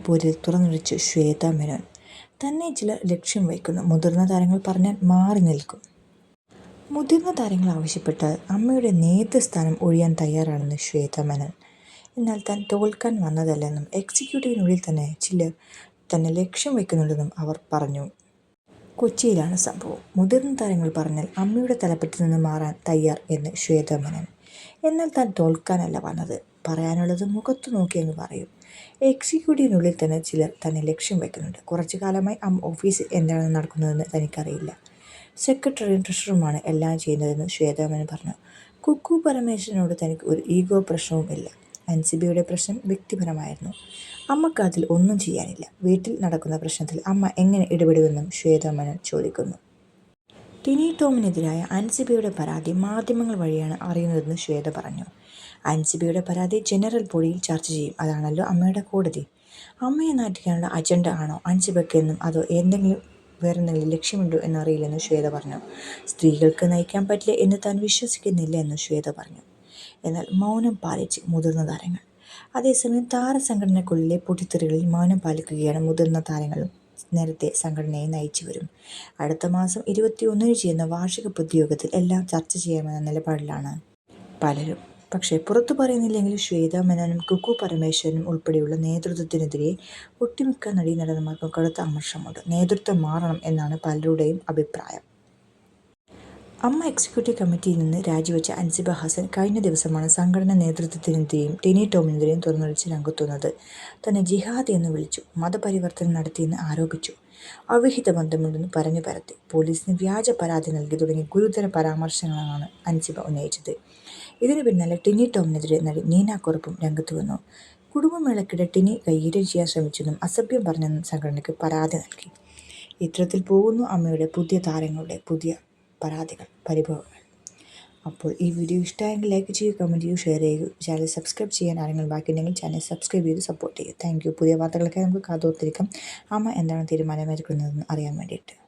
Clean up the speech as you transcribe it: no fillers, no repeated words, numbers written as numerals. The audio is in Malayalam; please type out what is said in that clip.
പോരിൽ തുറന്നടിച്ച് ശ്വേത മേനോൻ. തന്നെ ചിലർ ലക്ഷ്യം വയ്ക്കുന്നു. മുതിർന്ന താരങ്ങൾ പറഞ്ഞാൽ മാറി നിൽക്കും. മുതിർന്ന താരങ്ങൾ ആവശ്യപ്പെട്ടാൽ അമ്മയുടെ നേതൃസ്ഥാനം ഒഴിയാൻ തയ്യാറാണെന്ന് ശ്വേത മേനോൻ. എന്നാൽ താൻ തോൽക്കാൻ വന്നതല്ലെന്നും എക്സിക്യൂട്ടീവിനുള്ളിൽ തന്നെ ചിലർ തന്നെ ലക്ഷ്യം വയ്ക്കുന്നുണ്ടെന്നും അവർ പറഞ്ഞു. കൊച്ചിയിലാണ് സംഭവം. മുതിർന്ന താരങ്ങൾ പറഞ്ഞാൽ അമ്മയുടെ തലപ്പത്ത് നിന്ന് മാറാൻ തയ്യാർ എന്ന് ശ്വേത മേനോൻ. എന്നാൽ താൻ തോൽക്കാനല്ല വന്നത്. പറയാനുള്ളത് മുഖത്തു നോക്കി അങ്ങ് പറയും. എക്സിക്യൂട്ടീവിനുള്ളിൽ തന്നെ ചിലർ തന്നെ ലക്ഷ്യം വയ്ക്കുന്നുണ്ട്. കുറച്ചു കാലമായി ഓഫീസിൽ എന്താണ് നടക്കുന്നതെന്ന് തനിക്കറിയില്ല. സെക്രട്ടറിയും ട്രഷററുമാണ് എല്ലാം ചെയ്യുന്നതെന്ന് ശ്വേത മേനോൻ പറഞ്ഞു. കുക്കു പരമേശ്വരനോട് തനിക്ക് ഒരു ഈഗോ പ്രശ്നവും ഇല്ല. അൻസിബയുടെ പ്രശ്നം വ്യക്തിപരമായിരുന്നു. അമ്മക്ക് അതിൽ ഒന്നും ചെയ്യാനില്ല. വീട്ടിൽ നടക്കുന്ന പ്രശ്നത്തിൽ അമ്മ എങ്ങനെ ഇടപെടുമെന്നും ശ്വേത മേനോൻ ചോദിക്കുന്നു. ടിനി ടോമിനെതിരായ അൻസിബയുടെ പരാതി മാധ്യമങ്ങൾ വഴിയാണ് അറിയുന്നതെന്ന് ശ്വേത പറഞ്ഞു. അൻസിബയുടെ പരാതി ജനറൽ ബോഡിയിൽ ചർച്ച ചെയ്യും. അതാണല്ലോ അമ്മയുടെ കോടതി. അമ്മയെ നാറ്റിക്കാനുള്ള അജണ്ട ആണോ അൻസിബയ്ക്കെന്നും അതോ വേറെന്തെങ്കിലും ലക്ഷ്യമുണ്ടോ എന്നറിയില്ലെന്ന് ശ്വേത പറഞ്ഞു. സ്ത്രീകൾക്ക് നയിക്കാൻ പറ്റില്ല എന്ന് താൻ വിശ്വസിക്കുന്നില്ല എന്ന് ശ്വേത പറഞ്ഞു. എന്നാൽ മൗനം പാലിച്ച് മുതിർന്ന താരങ്ങൾ. അതേസമയം താരസംഘടനയ്ക്കുള്ളിലെ പൊട്ടിത്തെറികളിൽ മൗനം പാലിക്കുകയാണ് മുതിർന്ന താരങ്ങളും നേരത്തെ സംഘടനയെ നയിച്ചു വരും. അടുത്ത മാസം 21 ചെയ്യുന്ന വാർഷിക പൊതുയോഗത്തിൽ എല്ലാം ചർച്ച ചെയ്യാമെന്ന നിലപാടിലാണ് പലരും. പക്ഷേ പുറത്തു പറയുന്നില്ലെങ്കിലും ശ്വേത മേനോനും കുക്കു പരമേശ്വരനും ഉൾപ്പെടെയുള്ള നേതൃത്വത്തിനെതിരെ ഒട്ടുമിക്ക നടീനടന്മാർക്കും കടുത്ത അമർഷമുണ്ട്. നേതൃത്വം മാറണം എന്നാണ് പലരുടെയും അഭിപ്രായം. അമ്മ എക്സിക്യൂട്ടീവ് കമ്മിറ്റിയിൽ നിന്ന് രാജിവെച്ച അൻസിബ ഹസൻ കഴിഞ്ഞ ദിവസമാണ് സംഘടനാ നേതൃത്വത്തിനെതിരെയും ടിനി ടോമിനെതിരെയും തുറന്നടിച്ച് രംഗത്തുവന്നത്. തന്നെ ജിഹാദി എന്ന് വിളിച്ചു, മതപരിവർത്തനം നടത്തിയെന്ന് ആരോപിച്ചു, അവിഹിത ബന്ധമുണ്ടെന്ന് പറഞ്ഞു പരത്തി, പോലീസിന് വ്യാജ പരാതി നൽകി തുടങ്ങി ഗുരുതര പരാമർശങ്ങളാണ് അൻസിബ ഉന്നയിച്ചത്. ഇതിനു പിന്നാലെ ടിനി ടോമിനെതിരെ നടി നീന കുറുപ്പും രംഗത്ത് വന്നു. കുടുംബമേളയ്ക്കിടെ ടിനി കൈയേറ്റം ചെയ്യാൻ ശ്രമിച്ചെന്നും അസഭ്യം പറഞ്ഞെന്നും സംഘടനയ്ക്ക് പരാതി നൽകി. ഇത്തരത്തിൽ പോകുന്നു അമ്മയുടെ പുതിയ താരങ്ങളുടെ പുതിയ പരാതികൾ, പരിഭവങ്ങൾ. അപ്പോൾ ഈ വീഡിയോ ഇഷ്ടമായെങ്കിൽ ലൈക്ക് ചെയ്യുക, കമൻറ്റ് ചെയ്യുക, ഷെയർ ചെയ്യുക. ചാനൽ സബ്സ്ക്രൈബ് ചെയ്യാൻ ആരെങ്കിലും ബാക്കിയുണ്ടെങ്കിൽ ചാനൽ സബ്സ്ക്രൈബ് ചെയ്ത് സപ്പോർട്ട് ചെയ്യുക. Thank you. പുതിയ വാർത്തകളൊക്കെ നമുക്ക് കാതോർത്തിരിക്കാം. അമ്മ എന്താണ് തീരുമാനമെടുക്കുന്നതെന്ന് അറിയാൻ വേണ്ടിയിട്ട്.